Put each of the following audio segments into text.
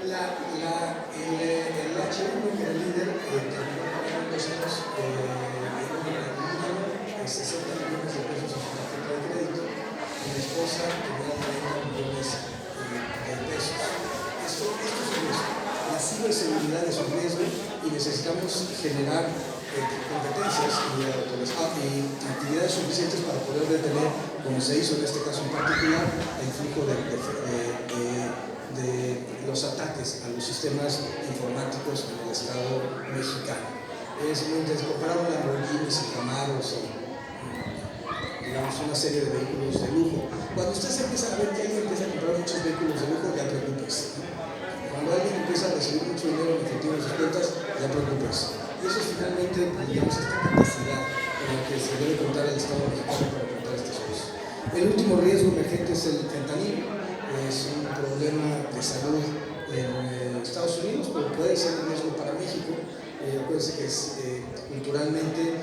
El H1 que era el líder terminó pagando 2 años en 60 millones de pesos en su tarjeta de crédito. Mi esposa tenía 30 millones de pesos. Esto es un riesgo. La ciberseguridad es un riesgo y necesitamos generar competencias y actividades suficientes para poder detener, como se hizo en este caso en particular, el flujo de los ataques a los sistemas informáticos en el Estado mexicano. Es muy descomparado a Lamborghinis y Camaros y digamos una serie de vehículos de lujo. Cuando ustedes empiezan a ver que alguien empieza a comprar muchos vehículos de lujo, ya preocúpense. Cuando alguien empieza a recibir mucho dinero en efectivo en sus cuentas, ya preocúpense. Y eso es finalmente, digamos, esta capacidad con la que se debe contar el Estado mexicano para enfrentar estas cosas. El último riesgo emergente es el fentanilo. Es un problema de salud en Estados Unidos, pero puede ser un riesgo para México. Acuérdense que culturalmente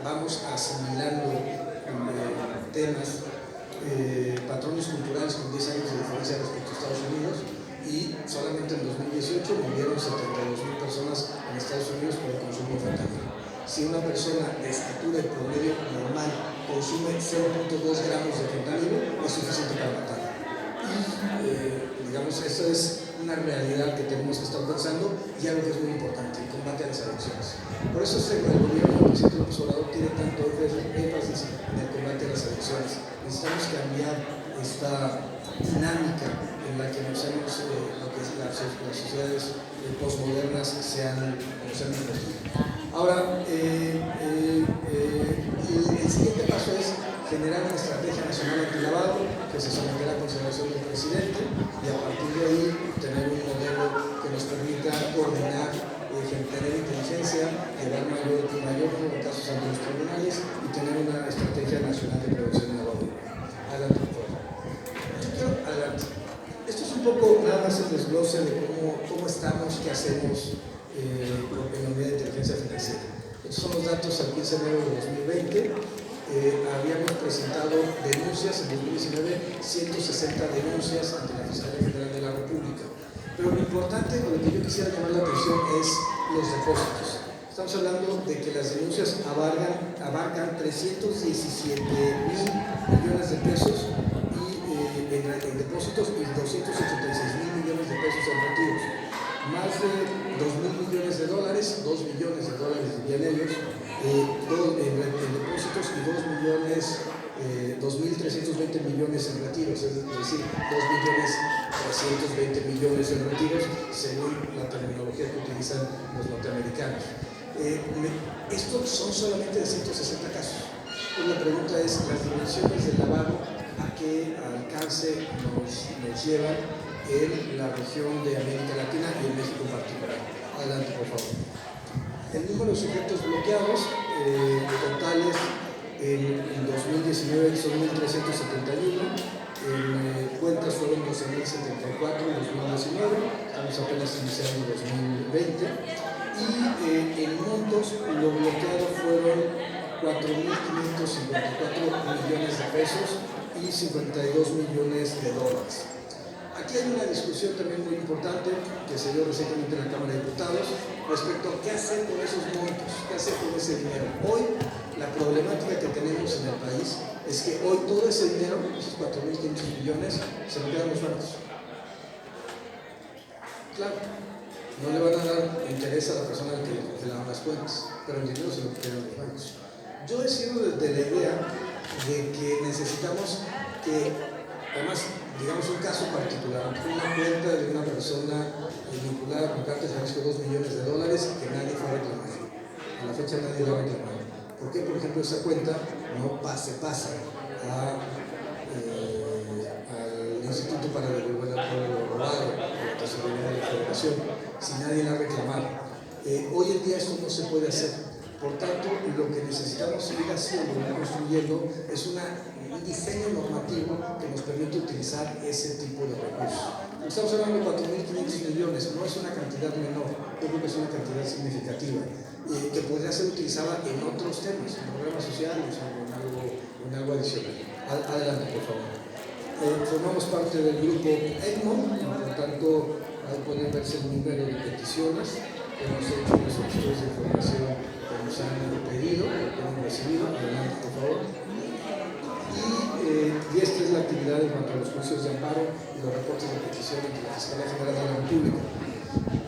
vamos asimilando temas, patrones culturales con 10 años de diferencia respecto a Estados Unidos, y solamente en 2018 murieron 72,000 personas en Estados Unidos por el consumo de fentanilo. Si una persona de estatura en promedio normal consume 0.2 gramos de fentanilo, es suficiente para matar. Y digamos, eso es una realidad que tenemos que estar pensando, y algo que es muy importante, el combate a las adicciones. Por eso el gobierno del presidente López Obrador tiene tanto énfasis en el combate a las adicciones. Necesitamos cambiar esta dinámica en la que nos hemos, lo que es las sociedades postmodernas se han convertido. Ahora, el siguiente paso es generar una estrategia nacional antilavado que se someterá a consideración del presidente, y a partir de ahí tener un modelo que nos permita coordinar, tener inteligencia, llevar mayor número de casos ante los tribunales y tener una estrategia nacional de prevención de lavado. Adelante, por favor. Adelante. Esto es un poco nada más el desglose de cómo estamos, qué hacemos en la unidad de inteligencia financiera. Estos son los datos al 15 de enero de 2020. Habíamos presentado denuncias en 2019, 160 denuncias ante la Fiscalía General de la República. Pero lo importante, o lo que yo quisiera llamar la atención, es los depósitos. Estamos hablando de que las denuncias abarcan 317,000 millones de pesos en depósitos y 286,000 millones de pesos en retiros. Más de 2,000 millones de dólares, 2 billones de dólares dirían ellos, en depósitos, y 2,320 millones en retiros, es decir, 2,320 millones en retiros, según la terminología que utilizan los norteamericanos. Estos son solamente de 160 casos. Pues la pregunta es, las dimensiones del lavado, ¿a qué alcance nos llevan en la región de América Latina y en México en particular? Adelante, por favor. El número de sujetos bloqueados totales en 2019 son 1,371, en cuentas fueron 12,074 en 2019, estamos apenas iniciando 2020, y en montos lo bloqueado fueron 4,554 millones de pesos y 52 millones de dólares. Aquí hay una discusión también muy importante que se dio recientemente en la Cámara de Diputados respecto a qué hacer con esos montos, qué hacer con ese dinero. Hoy, la problemática que tenemos en el país es que hoy todo ese dinero, esos 4,500 millones, se lo quedan los bancos. Claro, no le van a dar interés a la persona que le congelaron las cuentas, pero el dinero se lo quedan los bancos. Yo he sido de la idea de que necesitamos que, además, digamos un caso particular, una cuenta de una persona vinculada con cartas de riesgo de 2 millones de dólares que nadie fue a reclamar. A la fecha nadie la ha reclamado. ¿Por qué, por ejemplo, esa cuenta no pasa al Instituto para devolver al pueblo lo robado, a la Tesorería de la Federación, si nadie la ha reclamado? Hoy en día esto no se puede hacer. Por tanto, lo que necesitamos seguir haciendo y construyendo es un diseño normativo que nos permite utilizar ese tipo de recursos. Estamos hablando de 4,500 millones, no es una cantidad menor, yo creo que es una cantidad significativa, que podría ser utilizada en otros temas, en programas sociales o en algo adicional. Adelante, por favor. Formamos parte del grupo Egmont, por tanto, ahí pueden verse el número de peticiones que hemos hecho, los solicitudes de información que nos han pedido, que hemos recibido. Adelante, por favor. Y esta es la actividad en cuanto a los juicios de amparo y los reportes de petición ante la Fiscalía General de la República.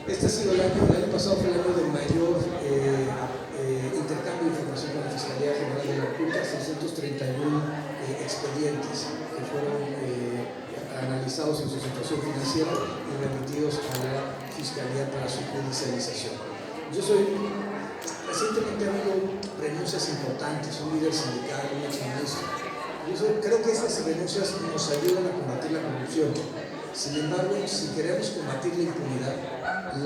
Este ha sido el año pasado fue el año de mayor intercambio de información con la Fiscalía General de la República, 631 expedientes que fueron analizados en su situación financiera y remitidos a la Fiscalía para su judicialización. Recientemente ha habido renuncias importantes, un líder sindical, un exministro. Creo que estas renuncias nos ayudan a combatir la corrupción. Sin embargo, si queremos combatir la impunidad,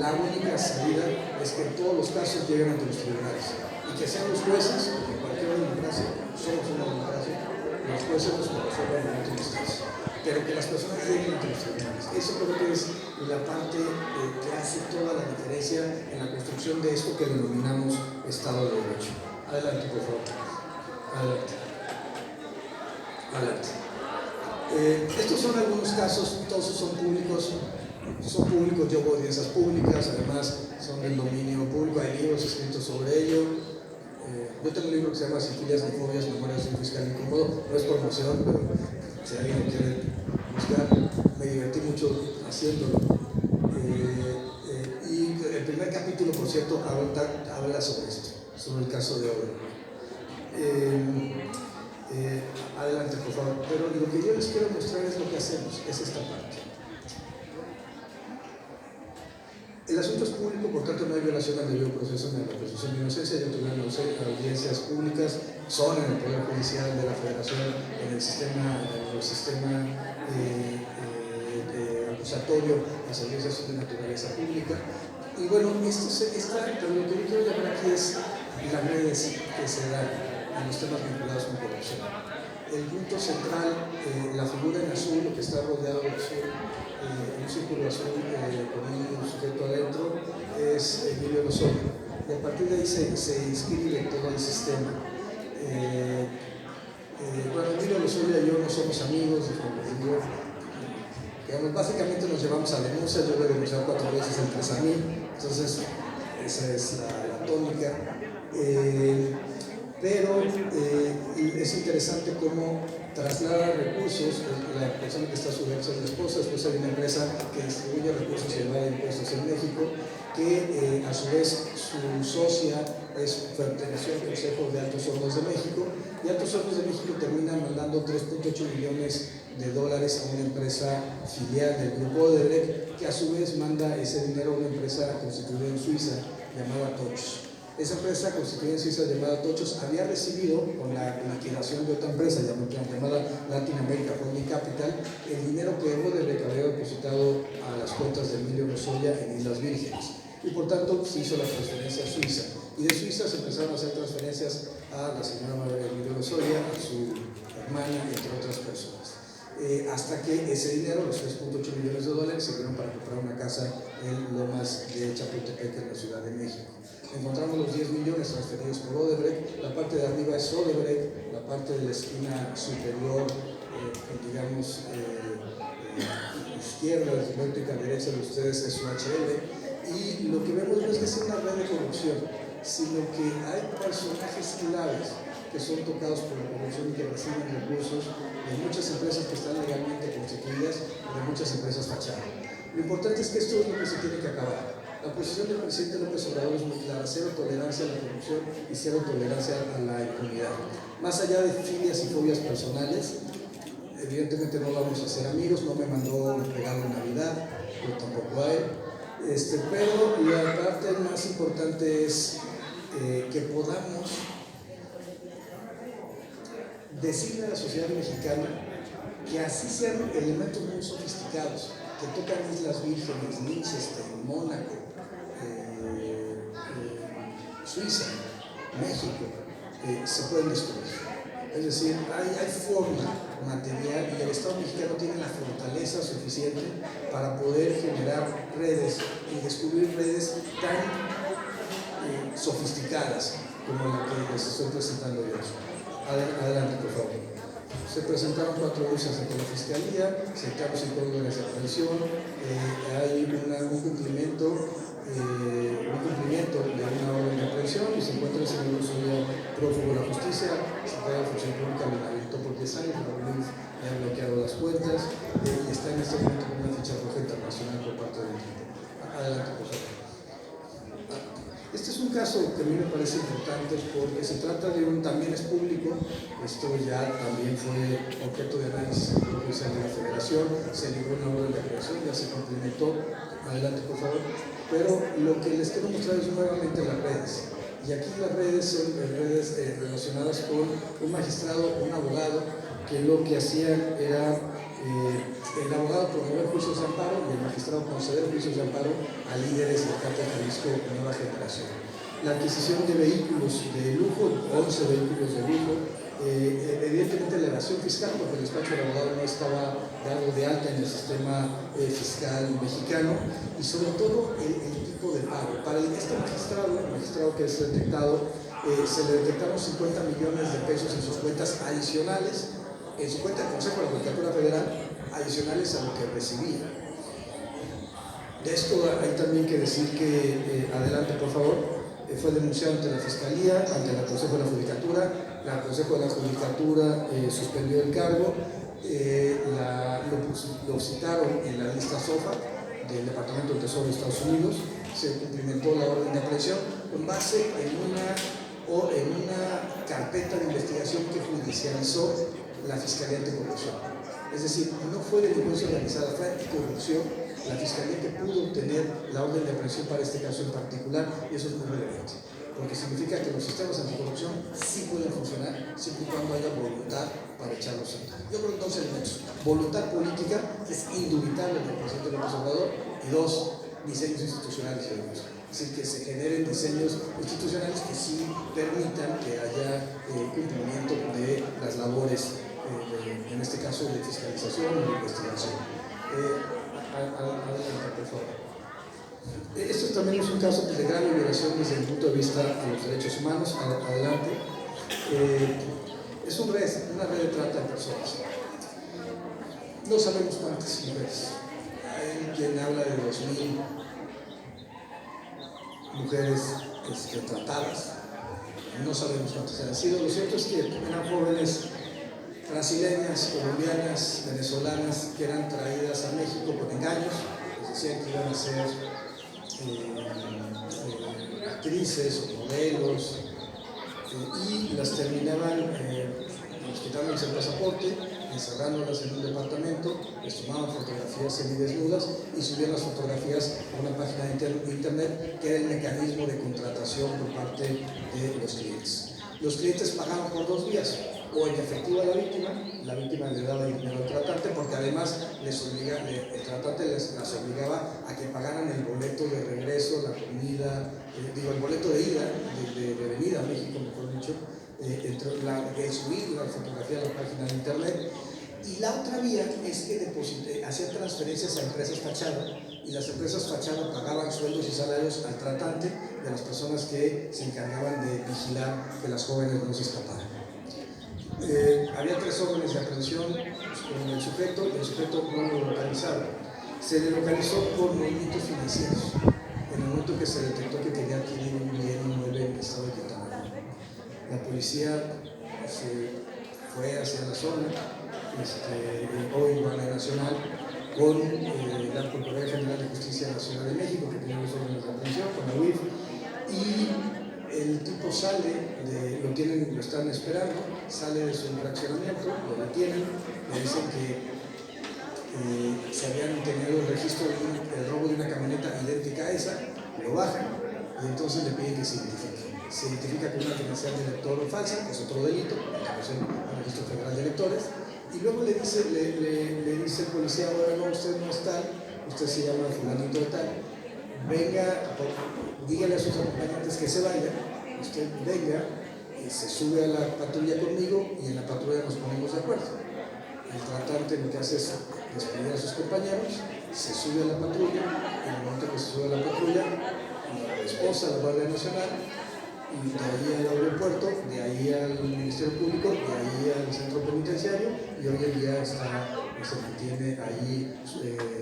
la única salida es que todos los casos lleguen ante los tribunales y que sean los jueces, porque en cualquier democracia, somos una democracia, los jueces los que resuelvan en última instancia, pero que las personas lleguen ante los tribunales. Eso creo que es la parte que hace toda la diferencia en la construcción de esto que denominamos Estado de Derecho. Adelante, por favor. Adelante. Estos son algunos casos, todos son públicos, yo hago audiencias públicas, además son del dominio público, hay libros escritos sobre ello. Yo tengo un libro que se llama Sin filias ni fobias, Memorias de un fiscal incómodo, no es promoción, pero si alguien lo quiere buscar, me divertí mucho haciéndolo. Y el primer capítulo, por cierto, habla sobre esto, sobre el caso de Odebrecht. Adelante, por favor. Pero lo que yo les quiero mostrar es lo que hacemos, es esta parte. El asunto es público, por tanto no hay violación al debido proceso ni a la presunción de inocencia. Yo tuve audiencias públicas, son en el Poder Judicial de la Federación, en el sistema acusatorio, las audiencias son de naturaleza pública. Y bueno, pero lo que yo quiero llamar aquí es las redes que se dan en los temas vinculados con corrupción. El punto central, la figura en azul, lo que está rodeado de azul, un círculo azul con un sujeto adentro, es Emilio Lozoya. Y a partir de ahí se inscribe todo el sistema. Bueno, Emilio Lozoya y yo no somos amigos, digamos, básicamente nos llevamos a denuncias. Yo lo he denunciado 4 veces entre a mí, entonces esa es la tónica. Pero es interesante cómo traslada recursos. La persona que está a su derecha es la esposa, después hay una empresa que distribuye recursos y evade impuestos en México, que a su vez su socia perteneció al Consejo de Altos Hornos de México, y Altos Hornos de México termina mandando $3.8 millones a una empresa filial del grupo Odebrecht, que a su vez manda ese dinero a una empresa constituida en Suiza llamada Tochos. Esa empresa constituida en Suiza llamada Tochos había recibido, con la liquidación de otra empresa llamada Latin America Holding Capital, el dinero que Odebrecht había depositado a las cuentas de Emilio Lozoya en Islas Vírgenes. Y por tanto se hizo la transferencia a Suiza. Y de Suiza se empezaron a hacer transferencias a la señora Emilio Lozoya, a su hermana, entre otras personas. Hasta que ese dinero, los $3.8 millones, sirvieron para comprar una casa en Lomas de Chapultepec, en la Ciudad de México. Encontramos los 10 millones transferidos por Odebrecht. La parte de arriba es Odebrecht, la parte de la esquina superior, digamos, izquierda, vertical derecha de ustedes es UHL. Y lo que vemos no es que sea una red de corrupción, sino que hay personajes claves que son tocados por la corrupción y que reciben recursos de muchas empresas que están legalmente constituidas y de muchas empresas fachada. Lo importante es que esto es lo que se tiene que acabar. La posición del presidente López Obrador es muy clara: cero tolerancia a la corrupción y cero tolerancia a la impunidad. Más allá de filias y fobias personales, evidentemente no vamos a ser amigos, no me mandó un regalo de Navidad, yo tampoco a él. Pero la parte más importante es que podamos decirle a la sociedad mexicana que así sean elementos muy sofisticados, que tocan Islas Vírgenes, Liechtenstein, Mónaco, Suiza, México, se pueden destruir. Es decir, hay forma material y el Estado mexicano tiene la fortaleza suficiente para poder generar redes y descubrir redes tan sofisticadas como la que les estoy presentando yo. Adelante, por favor. Se presentaron 4 denuncias ante la Fiscalía, 7 órdenes de aprehensión, hay un incumplimiento de una orden de aprehensión y se encuentra el señor Osorio prófugo de la justicia, secretario de Función Pública, lo inhabilitó por 10 años, le ha bloqueado las cuentas y está en este momento con una ficha roja internacional por parte del equipo. Adelante, por favor. Este es un caso que a mí me parece importante porque se trata de también es público, esto ya también fue objeto de análisis en el Poder Judicial de la Federación, se libró una orden de aprehensión, ya se complementó, adelante por favor, pero lo que les quiero mostrar es nuevamente las redes, y aquí las redes son redes relacionadas con un magistrado, un abogado, que lo que hacían era el abogado promover juicios de amparo y el magistrado conceder juicios de amparo a líderes del Cártel Jalisco Nueva Generación. La adquisición de vehículos de lujo, 11 vehículos de lujo, evidentemente la evasión fiscal, porque el despacho del abogado no estaba dado de alta en el sistema fiscal mexicano, y sobre todo el tipo de pago. Para este magistrado, el magistrado que es detectado, se le detectaron 50 millones de pesos en sus cuentas adicionales, en su cuenta del Consejo de la Judicatura Federal, adicionales a lo que recibía. De esto hay también que decir que, adelante por favor, fue denunciado ante la Fiscalía, ante el Consejo de la Judicatura, el Consejo de la Judicatura suspendió el cargo, lo citaron en la lista SOFA del Departamento del Tesoro de Estados Unidos, se cumplimentó la orden de aprehensión con base en una carpeta de investigación que judicializó la Fiscalía Anticorrupción. Es decir, no fue delincuencia organizada, fue anticorrupción la Fiscalía que pudo obtener la orden de aprehensión para este caso en particular, y eso es muy relevante, porque significa que los sistemas anticorrupción sí pueden funcionar siempre y cuando haya voluntad para echarlos a andar. Yo creo que 2 elementos: voluntad política, que es indubitable del presidente López Obrador, y 2, diseños institucionales y demás. Es decir, que se generen diseños institucionales que sí permitan que haya cumplimiento de las labores, en este caso de fiscalización o de investigación. Adelante, por favor. Esto también es un caso de grave violación desde el punto de vista de los derechos humanos. Adelante. Es una red de trata de personas. No sabemos cuántas mujeres. Hay quien habla de 2,000 mujeres tratadas. No sabemos cuántas han sido. Lo cierto es que eran jóvenes brasileñas, colombianas, venezolanas, que eran traídas a México con engaños, les decían que iban a ser actrices o modelos, y las terminaban quitándoles el pasaporte, encerrándolas en un departamento, les tomaban fotografías semidesnudas y subían las fotografías a una página de internet que era el mecanismo de contratación por parte de los clientes. Los clientes pagaban por 2 días, o en efectivo a la víctima le daba el dinero al tratante, porque además el tratante las obligaba a que pagaran el boleto de regreso, la comida, el boleto de ida, de venida a México, mejor dicho, de subir la fotografía a la página de internet. Y la otra vía es que hacían transferencias a empresas fachada, y las empresas fachada pagaban sueldos y salarios al tratante de las personas que se encargaban de vigilar que las jóvenes no se escaparan. Había 3 órdenes de aprehensión con el sujeto no lo localizaron. Se le localizó por movimientos financieros, en el momento que se detectó que quería adquirir un bien inmueble en el estado de Quintana Roo. La policía se fue hacia la zona, hoy Guardia Nacional, con la Procuraduría General de Justicia de la Ciudad de México, que tiene los órdenes de aprehensión, con la UIF, y el tipo sale, lo están esperando, sale de su infraccionamiento, lo detienen, le dicen que se habían tenido el registro del robo de una camioneta idéntica a esa, lo bajan y entonces le piden que se identifique. Se identifica con una credencial de elector falsa, que es otro delito, el registro federal de electores, y luego le dice el policía: ahora no, usted no es tal, usted se llama fulanito de tal, venga, dígale a sus acompañantes que se vayan, usted venga, se sube a la patrulla conmigo y en la patrulla nos ponemos de acuerdo. El tratante lo que hace es despedir a sus compañeros, se sube a la patrulla, en el momento que se sube a la patrulla, la esposa, la Guardia Nacional, y de ahí al aeropuerto, de ahí al Ministerio Público, de ahí al centro penitenciario, y hoy en día se mantiene ahí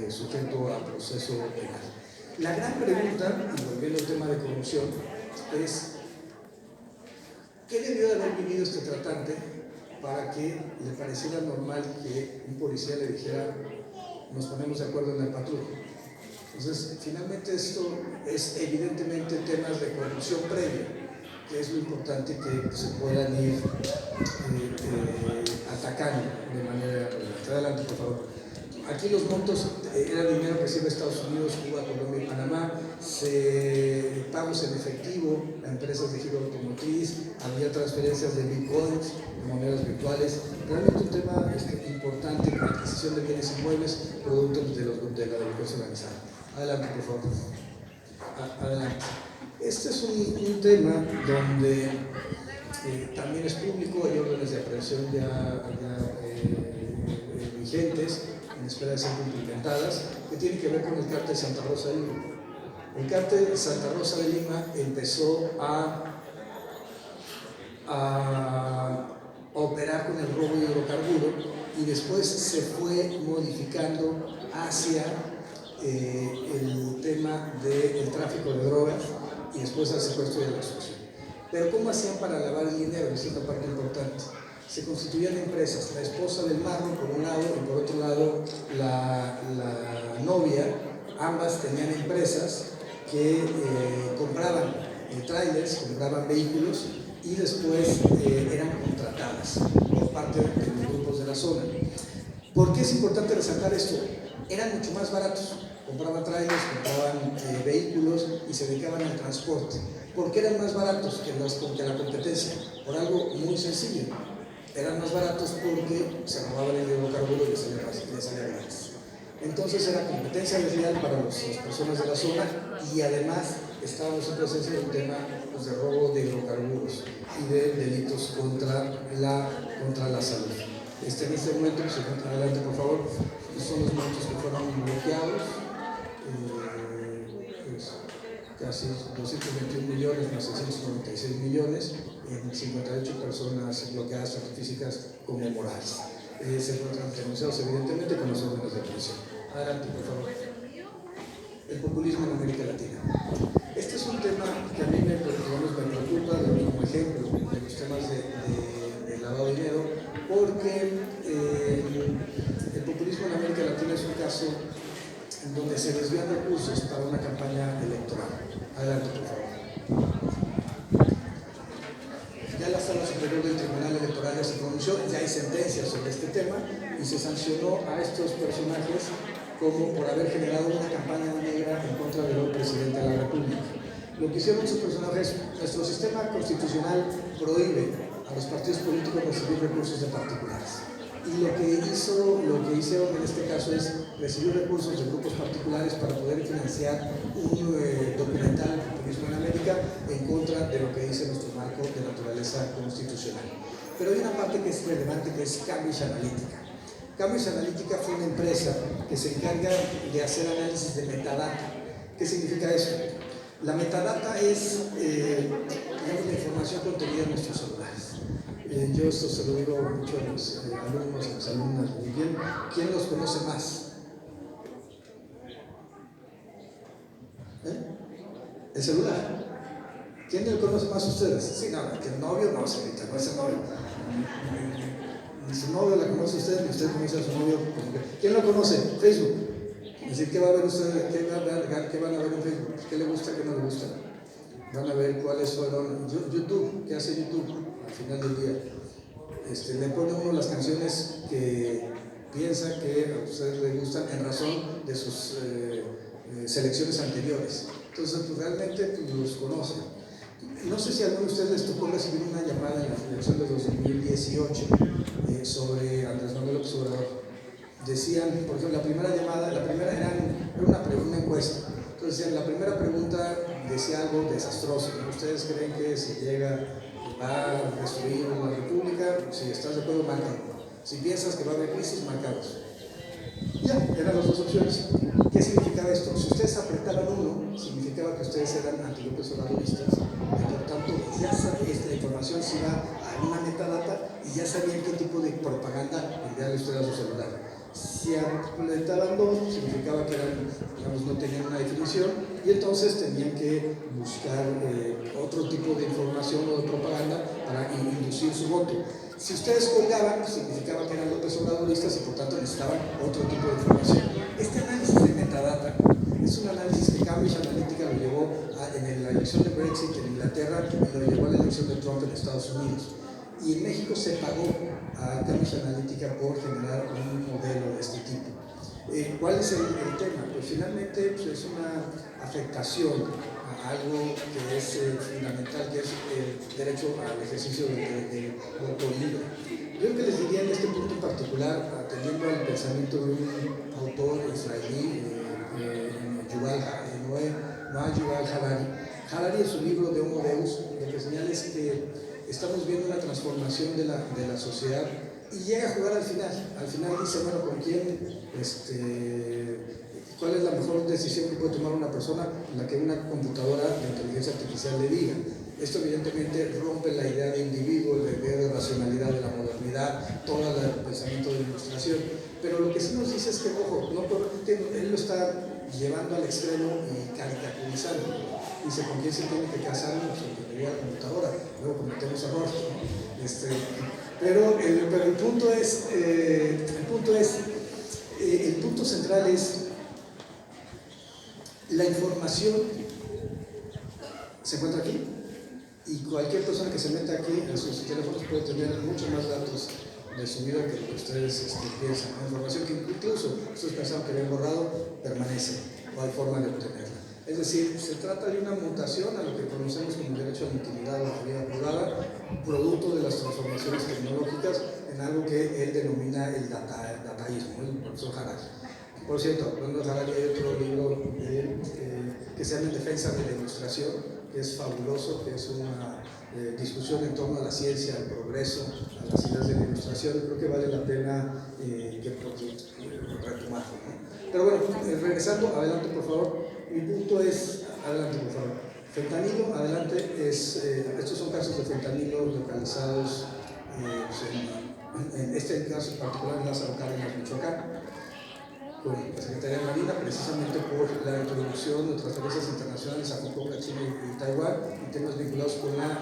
sujeto a proceso penal. La gran pregunta, y volviendo al tema de corrupción, es ¿qué debió de haber vivido este tratante para que le pareciera normal que un policía le dijera nos ponemos de acuerdo en la patrulla? Entonces, finalmente esto es evidentemente temas de corrupción previa, que es lo importante que se puedan ir atacando de manera relevante. Adelante, por favor. Aquí los montos era dinero que se iba a Estados Unidos, Cuba, Colombia y Panamá, pagos en efectivo a empresas de giro automotriz, había transferencias de bitcoins, de monedas virtuales. Realmente un tema importante, adquisición de bienes inmuebles, productos de la delincuencia organizada. Adelante, por favor. Adelante. Este es un tema donde también es público, hay órdenes de aprehensión ya vigentes, en espera de ser implementadas, que tienen que ver con el cártel Santa Rosa de Lima. El cártel Santa Rosa de Lima empezó a operar con el robo de hidrocarburos y después se fue modificando hacia el tema del tráfico de drogas y después al secuestro y a la extorsión. Pero ¿cómo hacían para lavar el dinero? Esa es la parte importante. Se constituían empresas, la esposa del marro por un lado y por otro lado la novia, ambas tenían empresas que compraban trailers, compraban vehículos y después eran contratadas por parte de los grupos de la zona. ¿Por qué es importante resaltar esto? Eran mucho más baratos, compraban trailers, compraban vehículos y se dedicaban al transporte. ¿Por qué eran más baratos que la competencia? Por algo muy sencillo. Eran más baratos porque se robaban el hidrocarburo y les salía gratis. Entonces era competencia desleal para las personas de la zona y además estábamos en presencia de un tema de robo de hidrocarburos y de delitos contra la salud. En este momento, se encuentra adelante por favor, son los montos que fueron bloqueados, casi 221 millones más 696 millones en 58 personas bloqueadas tanto físicas como morales. Se encuentran denunciados evidentemente con las órdenes de aprehensión. Adelante, por favor. El populismo en América Latina. Este es un tema que a mí me preocupa como ejemplo de los temas de lavado de dinero, porque el populismo en América Latina es un caso en donde se desvían recursos para una campaña electoral. Adelante, por favor. Ya la Sala Superior del Tribunal Electoral ya se pronunció, ya hay sentencias sobre este tema y se sancionó a estos personajes como por haber generado una campaña negra en contra del presidente de la República. Lo que hicieron estos personajes, nuestro sistema constitucional prohíbe a los partidos políticos recibir recursos de particulares. Y lo que hicieron en este caso es recibir recursos de grupos particulares para poder financiar un documental de populismo en América en contra de lo que dice nuestro marco de naturaleza constitucional. Pero hay una parte que es relevante, que es Cambridge Analytica. Cambridge Analytica fue una empresa que se encarga de hacer análisis de metadata. ¿Qué significa eso? La metadata es digamos, la información contenida en nuestros celulares. Yo esto se lo digo mucho a los alumnos, a las alumnas. ¿Quién los conoce más? ¿El celular? ¿Quién lo conoce más a ustedes? Sí, no, que el novio no, señorita, no es el novio. Ni su novio la conoce a usted, ni usted conoce a su novio. ¿Quién lo conoce? Facebook. Es decir, ¿qué va a ver usted? ¿Qué van a ver en Facebook? ¿Qué le gusta, qué no le gusta? Van a ver cuáles fueron. YouTube, ¿qué hace YouTube al final del día? Le pone uno las canciones que piensa que a ustedes les gustan en razón de sus selecciones anteriores. Entonces, pues, realmente los conocen. No sé si a alguno de ustedes les tocó recibir una llamada en la elección de 2018 sobre Andrés Manuel López Obrador. Decían, por ejemplo, la primera llamada, era una encuesta. Entonces decían, la primera pregunta decía algo desastroso. ¿Ustedes creen que si llega va a destruir la república? Si estás de acuerdo, marca. Si piensas que va a haber crisis, marca dos. Ya, eran las dos opciones. ¿Qué significaba esto? Si ustedes apretaban uno, significaba que ustedes eran anti-López Obradoristas, y por tanto ya esta información se iba a una metadata y ya sabían qué tipo de propaganda enviarle ustedes a su celular. Si apretaban dos, significaba que eran, digamos, no tenían una definición información y entonces tenían que buscar otro tipo de información o de propaganda para inducir su voto. Si ustedes colgaban, significaba que eran López Obradoristas y por tanto necesitaban otro tipo de información. Este análisis de metadata es un análisis que Cambridge Analytica lo llevó en la elección de Brexit en Inglaterra y lo llevó a la elección de Trump en Estados Unidos. Y en México se pagó a Cambridge Analytica por generar un modelo de este tipo. ¿Cuál es el tema? Pues finalmente pues, es una afectación a algo que es fundamental, que es el derecho al ejercicio de voto libre. Yo lo que les diría en este punto en particular, atendiendo al pensamiento de un autor israelí, Noah Yuval Harari. Harari, en su libro de Homo Deus, lo que señala es que estamos viendo una transformación de la sociedad y llega a jugar al final. Al final dice, bueno, ¿con quién? ¿Cuál es la mejor decisión que puede tomar una persona? La que una computadora de inteligencia artificial le diga. Esto evidentemente rompe la idea de individuo, la idea de racionalidad de la modernidad, todo el pensamiento de ilustración. Pero lo que sí nos dice es que, ojo, él lo está llevando al extremo y caricaturizando. Dice, ¿con quién se tiene que casar? Pues con que le diga la computadora, luego cometemos errores, ¿no? Pero el punto es, el punto central es la información se encuentra aquí y cualquier persona que se meta aquí en sus teléfonos puede tener muchos más datos de su vida que lo que ustedes piensan. La información que incluso ustedes pensaban que habían borrado permanece o hay forma de obtenerla. Es decir, se trata de una mutación a lo que conocemos como el derecho a la intimidad o la vida privada, producto de las transformaciones tecnológicas en algo que él denomina el dataísmo, el profesor Harari. Por cierto, hablando de Harari, hay otro libro de él que se llama En defensa de la ilustración, que es fabuloso, que es una discusión en torno a la ciencia, al progreso, a las ideas de la ilustración. Creo que vale la pena retomarlo, ¿no? Pero bueno, regresando, adelante por favor. Mi punto es, adelante por favor. Fentanilo, adelante, estos son casos de fentanilo localizados, en este caso en particular en Lázaro Cárdenas, Michoacán, con la Secretaría de Marina, precisamente por la introducción de transferencias internacionales a Hong Kong, a China y Taiwán, y temas vinculados con la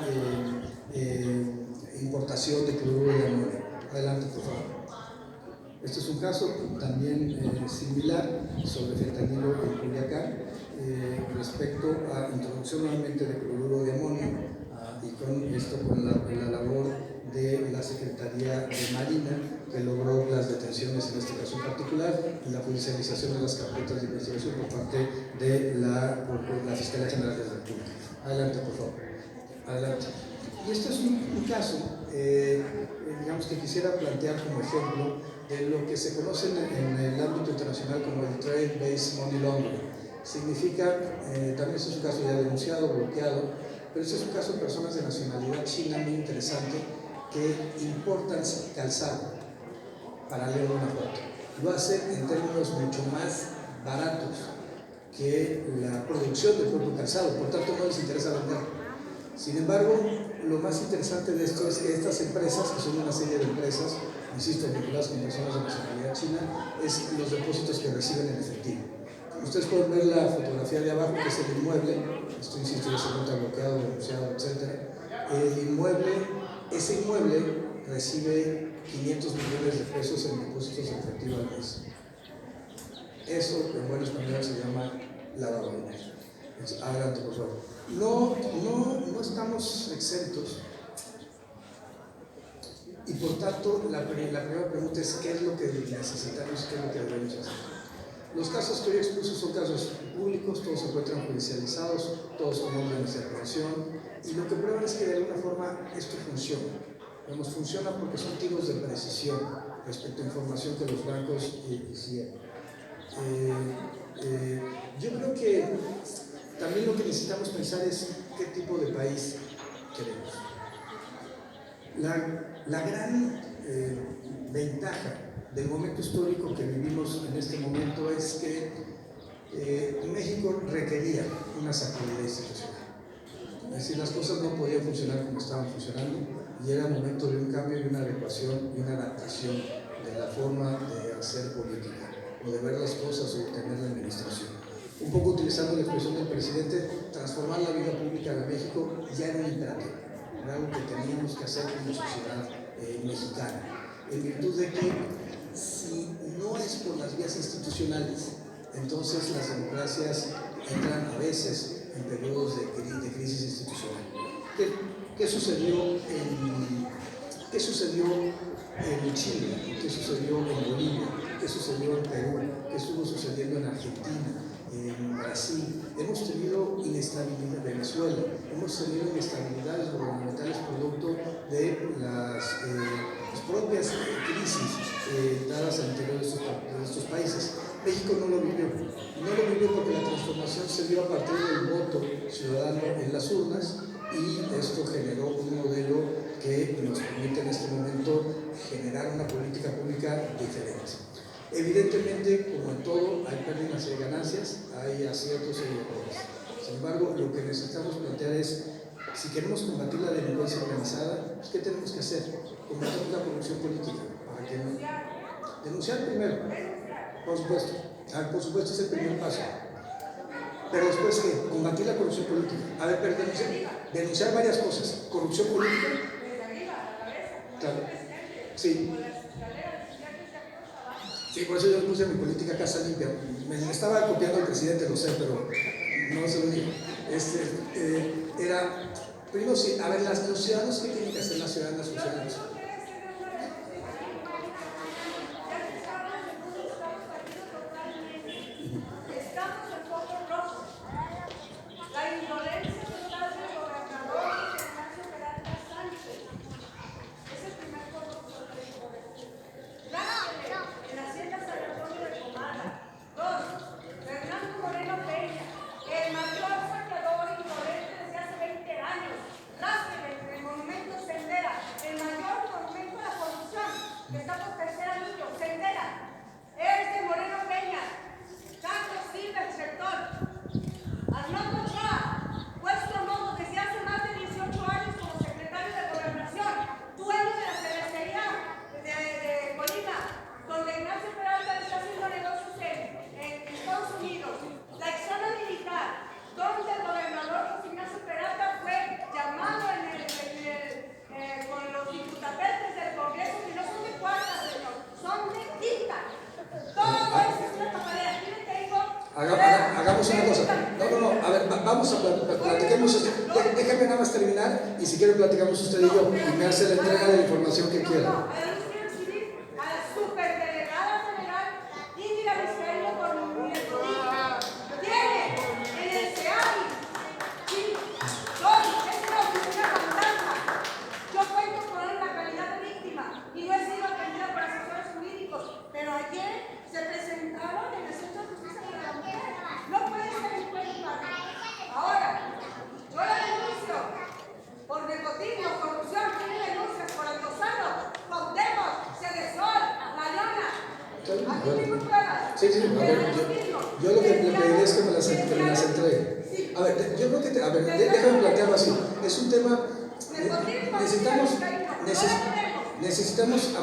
importación de cloruro de amonio. Adelante, por favor. Este es un caso también similar sobre fentanilo en Culiacán, respecto a introducción nuevamente de cloruro de amonio, y con la labor de la Secretaría de Marina, que logró las detenciones en este caso en particular y la judicialización de las carpetas de investigación por parte de la Fiscalía General de la República. Adelante, por favor. Adelante. Y este es un caso, digamos, que quisiera plantear como ejemplo de lo que se conoce en el ámbito internacional como el Trade-Based Money Laundering. Significa, también este es un caso ya denunciado, bloqueado, pero este es un caso de personas de nacionalidad china muy interesante que importan calzado para leer una foto. Lo hacen en términos mucho más baratos que la producción del propio calzado, por tanto no les interesa venderlo. Sin embargo, lo más interesante de esto es que estas empresas, que son una serie de empresas, insisto, vinculadas con personas de nacionalidad china, es los depósitos que reciben en efectivo. Ustedes pueden ver la fotografía de abajo, que es el inmueble, esto insisto, ya se encuentra bloqueado, denunciado, etc. El inmueble, ese inmueble recibe 500 millones de pesos en depósitos en efectivo al mes. Eso, en buen español, se llama lavado de dinero. Adelante, por favor. No estamos exentos y por tanto la primera pregunta es ¿qué es lo que necesitamos, qué es lo que debemos hacer? Los casos que hoy expuso son casos públicos, todos se encuentran judicializados, todos son órdenes de aprehensión y lo que prueban es que de alguna forma esto funciona. Funciona porque son tiros de precisión respecto a información que los bancos hicieron. Yo creo que también lo que necesitamos pensar es qué tipo de país queremos. La gran ventaja del momento histórico que vivimos en este momento es que México requería una sacudida institucional. Es decir, las cosas no podían funcionar como estaban funcionando y era momento de un cambio y una adecuación y una adaptación de la forma de hacer política o de ver las cosas o de tener la administración. Un poco utilizando la expresión del presidente, transformar la vida pública de México ya en un imperativo, era algo que teníamos que hacer como sociedad mexicana, en virtud de que si no es por las vías institucionales, entonces las democracias entran a veces en periodos de crisis institucional. ¿Qué sucedió en Chile? ¿Qué sucedió en Bolivia? ¿Qué sucedió en Perú? ¿Qué estuvo sucediendo en Argentina? En Brasil? Hemos tenido inestabilidad en Venezuela, hemos tenido inestabilidades gubernamentales producto de las propias crisis dadas al interior de estos países. México no lo vivió porque la transformación se dio a partir del voto ciudadano en las urnas, y esto generó un modelo que nos permite en este momento generar una política pública diferente. Evidentemente, como en todo, hay pérdidas y ganancias, hay aciertos y errores. Sin embargo, lo que necesitamos plantear es, si queremos combatir la delincuencia organizada, pues, ¿qué tenemos que hacer? Combatir la corrupción política. ¿Para qué no? Denunciar primero, por supuesto. Por supuesto, es el primer paso. Pero después, ¿qué? Combatir la corrupción política. A ver, pero denunciar varias cosas. Corrupción política. Claro. Sí. Sí, por eso yo puse mi política casa limpia. Me estaba copiando al presidente, lo sé, pero no se lo digo. Era, primero, sí, a ver, los ciudadanos, ¿qué tienen que hacer las ciudadanas los ciudadanos? Hagamos una cosa. No, a ver, vamos a platiquemos. Déjame nada más terminar y si quieren platicamos usted y yo y me hace la entrega de la información que quiera. Sí, a ver, yo lo que le pediría es que me las entregue. A ver, yo creo que, déjame plantearlo así. Es un tema, necesitamos necesitamos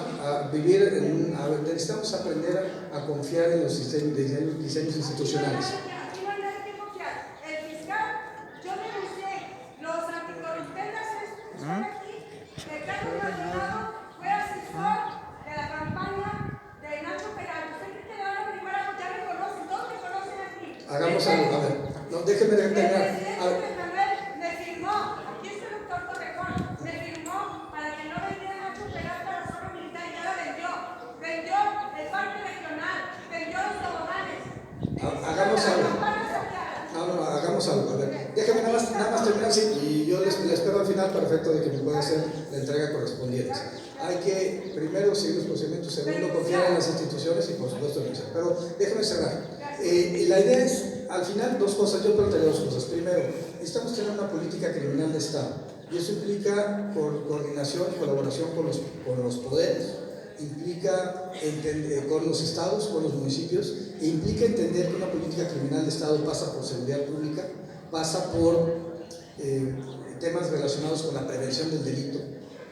aprender a confiar en los diseños institucionales. Hagamos algo, a ver, no, déjenme terminar. Me firmó, aquí está el doctor Torrejón, me firmó para que no vendiera Nacho Peralta a la zona militar y ya la vendió el parque regional, vendió los toboganes. Hagamos algo. Hagamos algo, a ver, déjenme nada más terminar, sí, y yo les espero al final perfecto de que me pueda hacer la entrega correspondiente. Hay que, primero, seguir los procedimientos, segundo, confiar en las instituciones y, por supuesto, denunciar. Pero déjenme cerrar. La idea es, al final, dos cosas. Yo plantearía dos cosas. Primero, necesitamos tener una política criminal de Estado. Y eso implica coordinación y colaboración con los poderes, implica entender, con los estados, con los municipios, e implica entender que una política criminal de Estado pasa por seguridad pública, pasa por temas relacionados con la prevención del delito,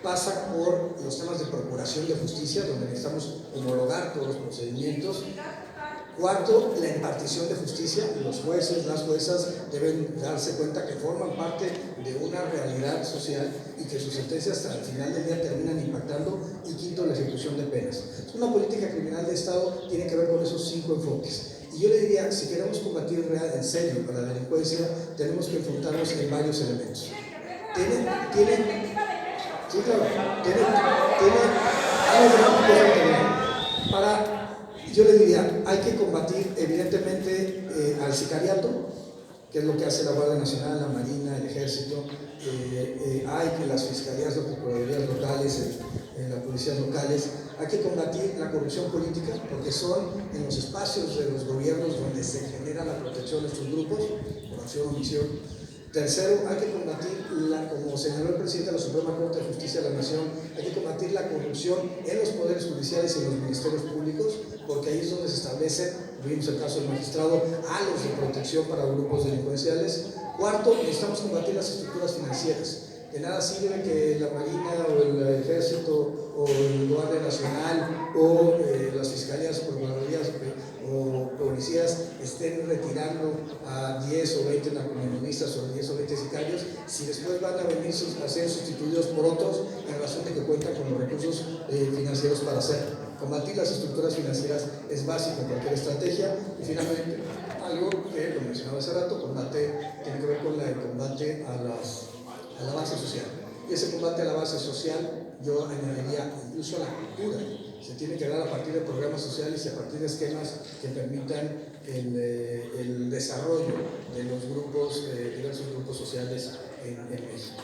pasa por los temas de procuración de justicia, donde necesitamos homologar todos los procedimientos. Cuarto, la impartición de justicia. Los jueces, las juezas deben darse cuenta que forman parte de una realidad social y que sus sentencias al final del día terminan impactando. Y quinto, la ejecución de penas. Una política criminal de Estado tiene que ver con esos 5 enfoques. Y yo le diría, si queremos combatir en serio con la delincuencia, tenemos que enfrentarnos en varios elementos. Yo le diría, hay que combatir evidentemente al sicariato, que es lo que hace la Guardia Nacional, la Marina, el Ejército. Hay que las fiscalías, las procuradurías locales, las policías locales. Hay que combatir la corrupción política, porque son en los espacios de los gobiernos donde se genera la protección de estos grupos, corrupción, omisión. Tercero, hay que combatir, como señaló el presidente de la Suprema Corte de Justicia de la Nación, hay que combatir la corrupción en los poderes judiciales y en los ministerios públicos, porque ahí es donde se establecen, vimos el caso del magistrado, halos de protección para grupos delincuenciales. Cuarto, necesitamos combatir las estructuras financieras. De nada sirve que la Marina o el Ejército o el Guardia Nacional o las fiscalías, procuradurías o policías estén retirando a 10 o 20 narcomenudistas o 10 o 20 sicarios, si después van a venir a ser sustituidos por otros en razón de que cuentan con los recursos financieros para hacerlo. Combatir las estructuras financieras es básico en cualquier estrategia. Y finalmente, algo que lo mencionaba hace rato, tiene que ver con el combate a la base social. Y ese combate a la base social, yo añadiría incluso a la cultura. Se tiene que dar a partir de programas sociales y a partir de esquemas que permitan el desarrollo de los grupos, diversos grupos sociales en México.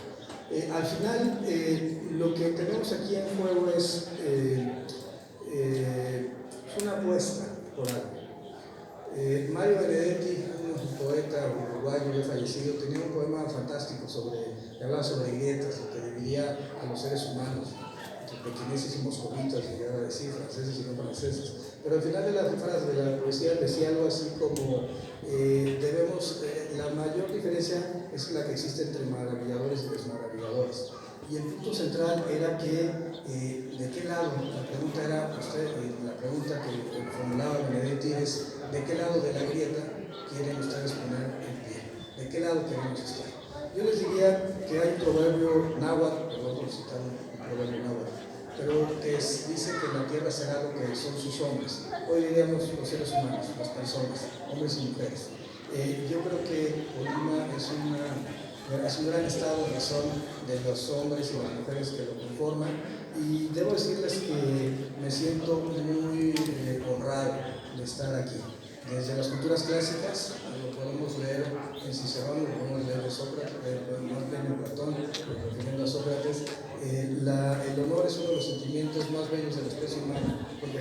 Al final, lo que tenemos aquí en juego es una apuesta por algo. Mario Benedetti, un poeta uruguayo ya fallecido, tenía un poema fantástico que hablaba sobre grietas, que dividía a los seres humanos, entre pequineses y moscovitas, llegaba a decir franceses y no franceses. Pero al final de la frase de la poesía decía algo así como la mayor diferencia es la que existe entre maravilladores y desmaravilladores. Y el punto central era que, ¿de qué lado? La pregunta que formulaba Benedetti es, ¿de qué lado de la grieta quieren ustedes poner el pie? ¿De qué lado queremos estar? Yo les diría que hay un proverbio náhuatl, perdón por citar un proverbio náhuatl, pero que dice que la tierra será lo que son sus hombres. Hoy diríamos los seres humanos, las personas, hombres y mujeres. Yo creo que Colima es un gran estado de razón de los hombres y las mujeres que lo conforman, y debo decirles que me siento muy honrado de estar aquí. Desde las culturas clásicas, lo podemos leer en Cicerón, lo podemos leer en Sócrates, más bien en Platón, refiriendo a Sócrates. El honor es uno de los sentimientos más bellos de la especie humana, porque